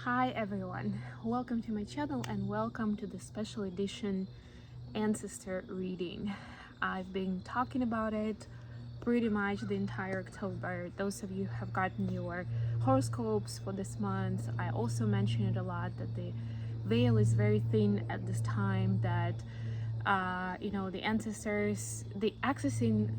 Hi everyone, welcome to my channel and welcome to the special edition ancestor reading. I've been talking about it pretty much the entire October. Those of you who have gotten your horoscopes for this month, I also mention it a lot that the veil is very thin at this time, that the ancestors, the accessing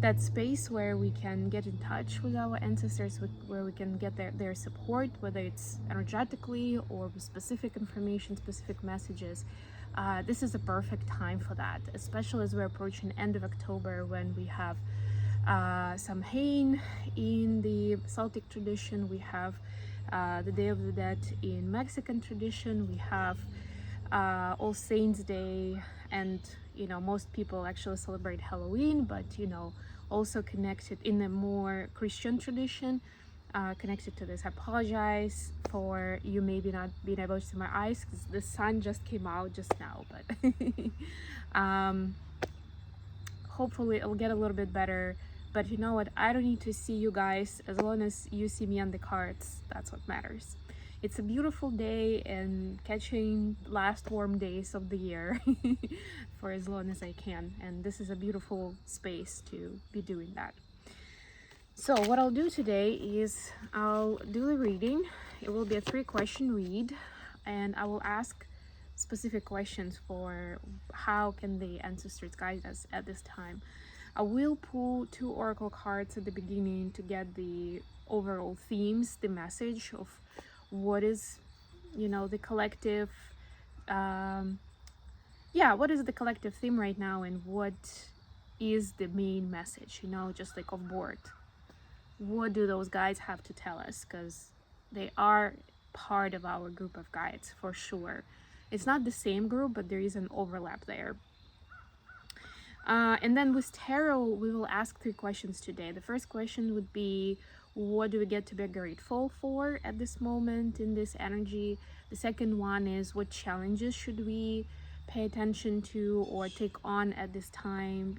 that space where we can get in touch with our ancestors, where we can get their support, whether it's energetically or with specific information, specific messages. This is a perfect time for that, especially as we're approaching end of October, when we have Samhain in the Celtic tradition, we have the Day of the Dead in Mexican tradition, we have All Saints Day, and most people actually celebrate Halloween, but also connected in a more Christian tradition, connected to this. I apologize for you maybe not being able to see my eyes because the sun just came out just now, but hopefully it'll get a little bit better. But you know what, I don't need to see you guys. As long as you see me on the cards, that's what matters. It's a beautiful day and catching last warm days of the year for as long as I can, and this is a beautiful space to be doing that. So what I'll do today is I'll do a reading. It will be a 3-question read, and I will ask specific questions for how can the ancestors guide us at this time. I will pull 2 oracle cards at the beginning to get the overall themes, the message of what is the collective what is the collective theme right now, and what is the main message, just like of board. What do those guides have to tell us, because they are part of our group of guides for sure. It's not the same group, but there is an overlap there. And then with tarot, we will ask 3 questions today. The first question would be, what do we get to be grateful for at this moment in this energy? The second one is, what challenges should we pay attention to or take on at this time,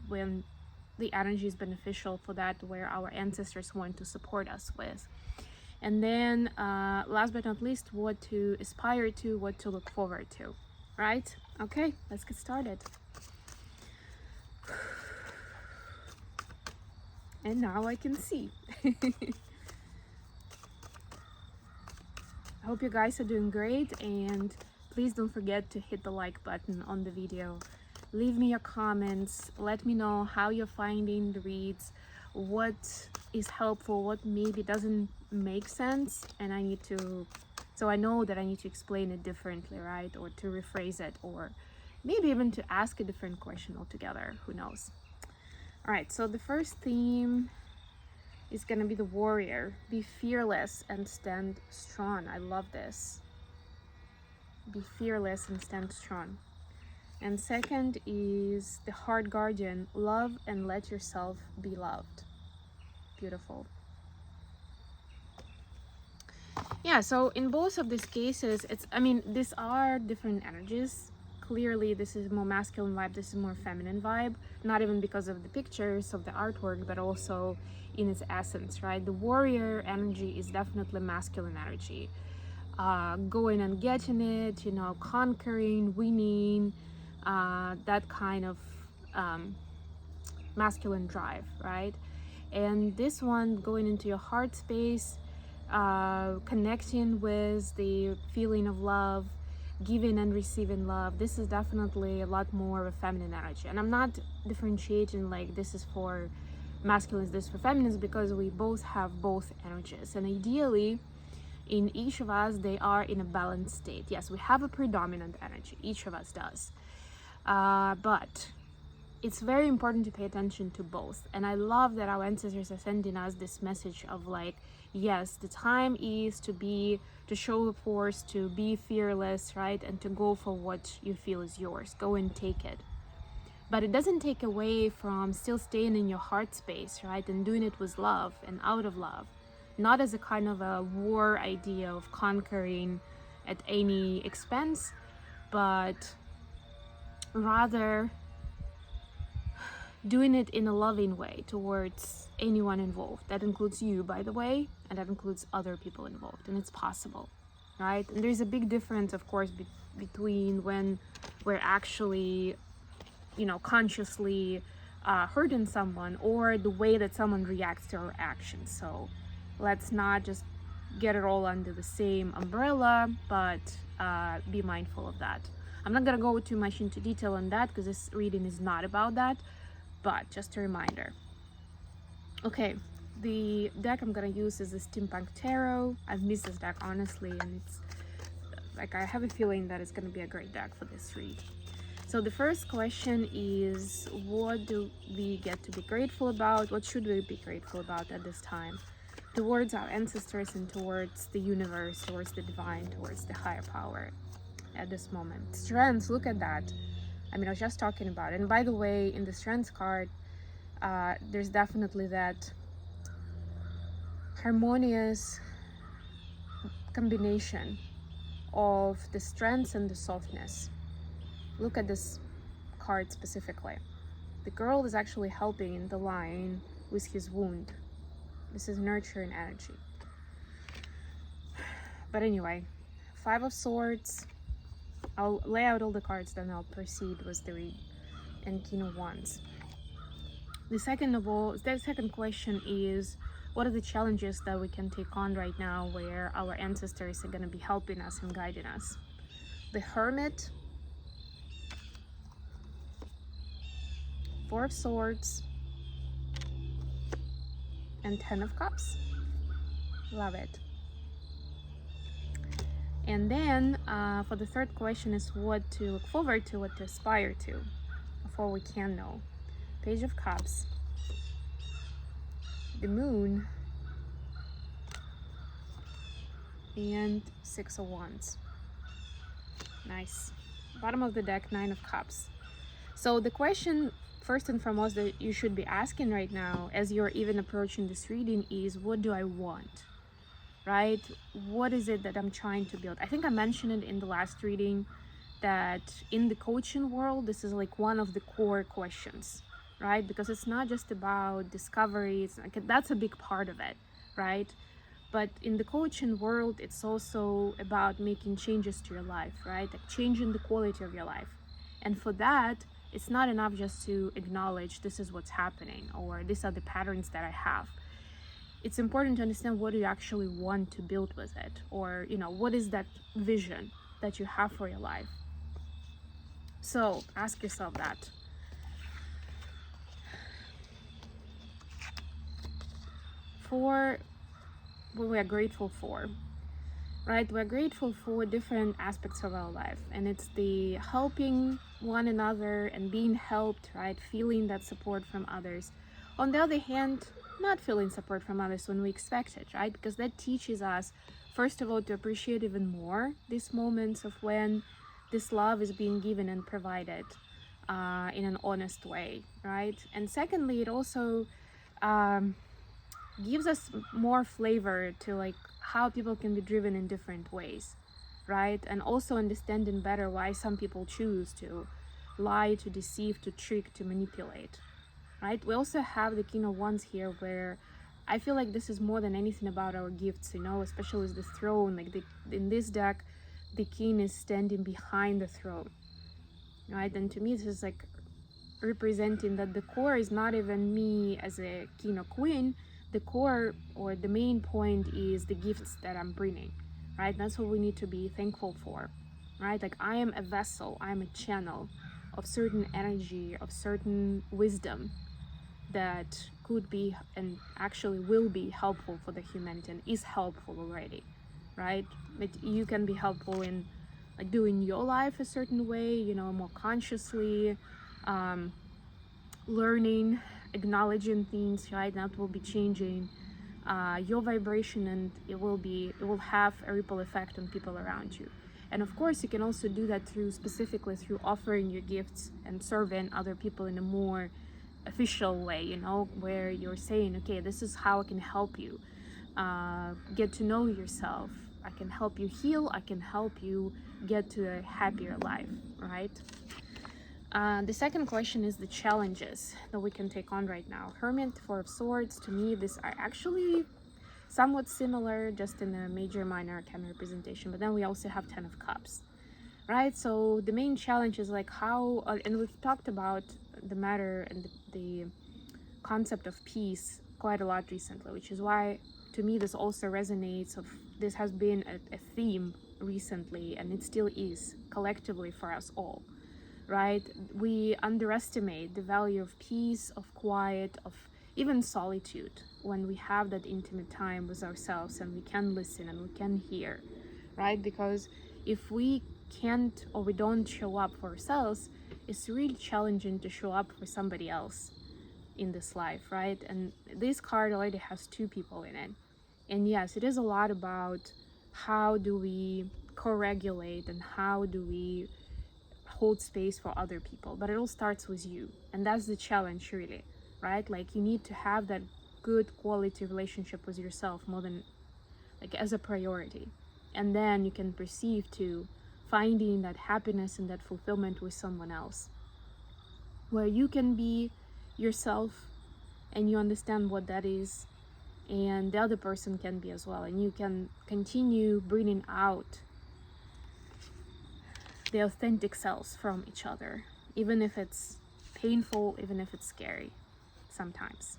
when the energy is beneficial for that, where our ancestors want to support us with. And then last but not least, what to aspire to, what to look forward to, right? Okay, let's get started. And now I can see. I hope you guys are doing great, and please don't forget to hit the like button on the video. Leave me your comments, let me know how you're finding the reads, what is helpful, what maybe doesn't make sense, and I know that I need to explain it differently, right? Or to rephrase it, or maybe even to ask a different question altogether, who knows. All right, so the first theme is gonna be the warrior. Be fearless and stand strong. I love this. Be fearless and stand strong. And second is the heart guardian. Love and let yourself be loved. Beautiful. Yeah, so in both of these cases, these are different energies. Clearly this is more masculine vibe, this is more feminine vibe, not even because of the pictures of the artwork, but also in its essence, right? The warrior energy is definitely masculine energy, going and getting it, conquering, winning, that kind of masculine drive, right? And this one, going into your heart space, connecting with the feeling of love, giving and receiving love. This is definitely a lot more of a feminine energy, and I'm not differentiating like this is for masculines, this is for feminines, because we both have both energies, and ideally in each of us they are in a balanced state. Yes, we have a predominant energy, each of us does, but it's very important to pay attention to both. And I love that our ancestors are sending us this message of like, yes, the time is to show force, to be fearless, right? And to go for what you feel is yours. Go and take it. But it doesn't take away from still staying in your heart space, right? And doing it with love and out of love. Not as a kind of a war idea of conquering at any expense, but rather doing it in a loving way towards anyone involved. That includes you, by the way, and that includes other people involved, and it's possible, right? And there's a big difference, of course, between when we're actually, consciously hurting someone, or the way that someone reacts to our actions. So let's not just get it all under the same umbrella, but be mindful of that. I'm not gonna go too much into detail on that because this reading is not about that, but just a reminder. Okay, the deck I'm gonna use is the Steampunk Tarot. I've missed this deck, honestly, and it's like, I have a feeling that it's gonna be a great deck for this read. So the first question is, what do we get to be grateful about? What should we be grateful about at this time? Towards our ancestors and towards the universe, towards the divine, towards the higher power at this moment. Strength, look at that. I mean, I was just talking about it. And by the way, in the Strength card, there's definitely that harmonious combination of the strength and the softness. Look at this card specifically. The girl is actually helping the lion with his wound. This is nurturing energy. But anyway, Five of Swords. I'll lay out all the cards, then I'll proceed with the read. And King of Wands. The second question is, what are the challenges that we can take on right now where our ancestors are going to be helping us and guiding us? The Hermit, Four of Swords, and Ten of Cups. Love it. And then for the third question is what to look forward to, what to aspire to, before we can know. Page of Cups, the Moon, and Six of Wands. Nice. Bottom of the deck, Nine of Cups. So the question, first and foremost, that you should be asking right now, as you're even approaching this reading, is, what do I want? Right? What is it that I'm trying to build? I think I mentioned it in the last reading that in the coaching world, this is like one of the core questions, right? Because it's not just about discovery, it's like, that's a big part of it, right? But in the coaching world, it's also about making changes to your life, right? Like changing the quality of your life. And for that, it's not enough just to acknowledge this is what's happening, or these are the patterns that I have. It's important to understand what you actually want to build with it, or what is that vision that you have for your life. So ask yourself that. For what we are grateful for, right? We're grateful for different aspects of our life, and it's the helping one another and being helped, right? Feeling that support from others. On the other hand, not feeling support from others when we expect it, right? Because that teaches us, first of all, to appreciate even more these moments of when this love is being given and provided in an honest way, right? And secondly, it also gives us more flavor to like how people can be driven in different ways, right? And also understanding better why some people choose to lie, to deceive, to trick, to manipulate, right? We also have the King of Wands here, where I feel like this is more than anything about our gifts, especially with the throne. Like in this deck, the king is standing behind the throne, right? And to me, this is like representing that the core is not even me as a king or queen. The core, or the main point, is the gifts that I'm bringing, right? That's what we need to be thankful for, right? Like I am a vessel, I'm a channel of certain energy, of certain wisdom that could be and actually will be helpful for the humanity, and is helpful already, right? But you can be helpful in like doing your life a certain way, more consciously, learning, acknowledging things, right? That will be changing your vibration, and it will have a ripple effect on people around you. And of course, you can also do that specifically through offering your gifts and serving other people in a more official way, where you're saying, okay, this is how I can help you get to know yourself. I can help you heal. I can help you get to a happier life, right? The second question is the challenges that we can take on right now. Hermit, Four of Swords, to me, these are actually somewhat similar, just in a major minor arcana representation. But then we also have Ten of Cups, right? So the main challenge is like how, and we've talked about the matter and the concept of peace quite a lot recently, which is why to me this also resonates. This has been a theme recently, and it still is collectively for us all, right? We underestimate the value of peace, of quiet, of even solitude when we have that intimate time with ourselves and we can listen and we can hear, right? Because if we can't or we don't show up for ourselves, it's really challenging to show up for somebody else in this life, right? And this card already has two people in it. And yes, it is a lot about how do we co-regulate and how do we hold space for other people, but it all starts with you. And that's the challenge, really, right? Like, you need to have that good quality relationship with yourself more than like as a priority, and then you can perceive to finding that happiness and that fulfillment with someone else, where you can be yourself and you understand what that is, and the other person can be as well, and you can continue bringing out the authentic selves from each other, even if it's painful, even if it's scary sometimes.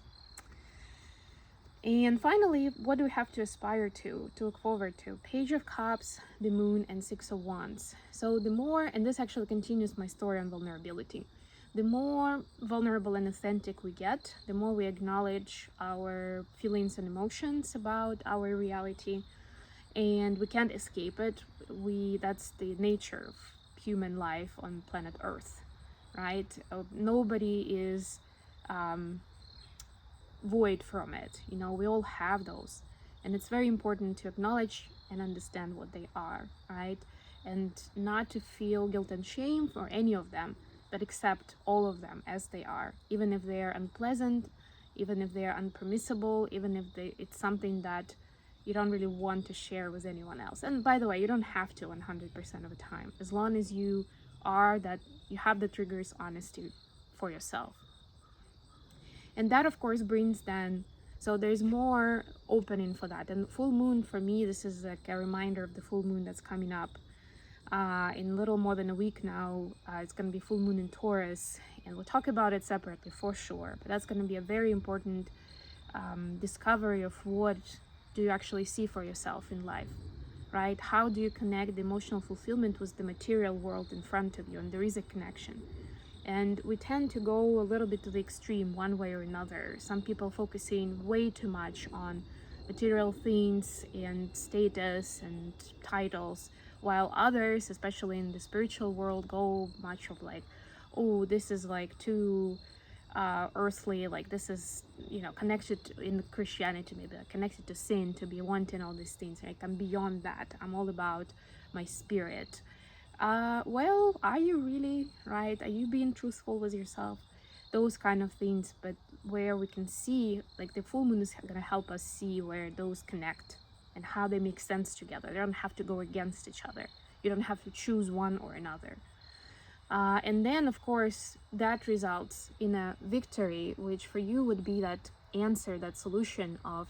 And finally, what do we have to aspire to look forward to? Page of Cups, the Moon, and Six of Wands. So the more, and this actually continues my story on vulnerability, the more vulnerable and authentic we get, the more we acknowledge our feelings and emotions about our reality, and we can't escape it. That's the nature of human life on planet Earth, right? Nobody is void from it. You know, we all have those, and it's very important to acknowledge and understand what they are, right? And not to feel guilt and shame for any of them, but accept all of them as they are, even if they are unpleasant, even if they are unpermissible, even if it's something that you don't really want to share with anyone else. And by the way, you don't have to 100% of the time, as long as you have the triggers honesty for yourself. And that, of course, brings then, so there's more opening for that. And full moon, for me, this is like a reminder of the full moon that's coming up in a little more than a week now. It's going to be full moon in Taurus, and we'll talk about it separately for sure. But that's going to be a very important discovery of what do you actually see for yourself in life, right? How do you connect the emotional fulfillment with the material world in front of you? And there is a connection. And we tend to go a little bit to the extreme one way or another. Some people focusing way too much on material things and status and titles, while others, especially in the spiritual world, go much of like, oh, this is like too earthly, like this is, you know, connected to, in Christianity maybe, like connected to sin, to be wanting all these things. Like, I'm beyond that. I'm all about my spirit. Well, are you really, right? Are you being truthful with yourself? Those kind of things, but where we can see, like the full moon is going to help us see where those connect and how they make sense together. They don't have to go against each other. You don't have to choose one or another. And then, of course, that results in a victory, which for you would be that answer, that solution of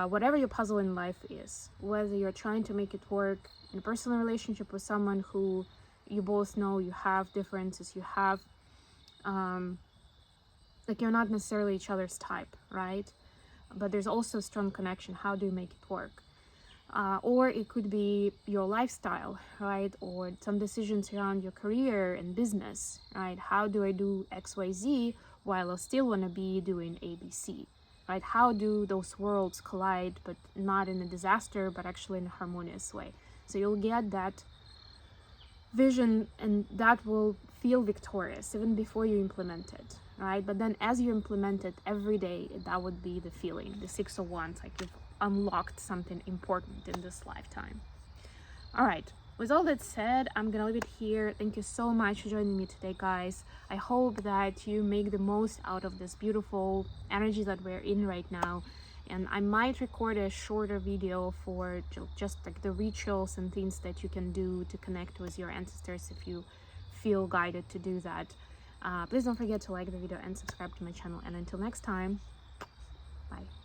whatever your puzzle in life is, whether you're trying to make it work in a personal relationship with someone who you both know you have differences, you have, like, you're not necessarily each other's type, right? But there's also a strong connection. How do you make it work? Or it could be your lifestyle, right? Or some decisions around your career and business, right? How do I do XYZ while I still want to be doing ABC, right? How do those worlds collide, but not in a disaster, but actually in a harmonious way? So you'll get that vision, and that will feel victorious even before you implement it, right? But then as you implement it every day, that would be the feeling, the Six of Wands, like you've unlocked something important in this lifetime. All right, with all that said, I'm gonna leave it here. Thank you so much for joining me today, guys. I hope that you make the most out of this beautiful energy that we're in right now. And I might record a shorter video for just like the rituals and things that you can do to connect with your ancestors if you feel guided to do that. Please don't forget to like the video and subscribe to my channel, and until next time, bye.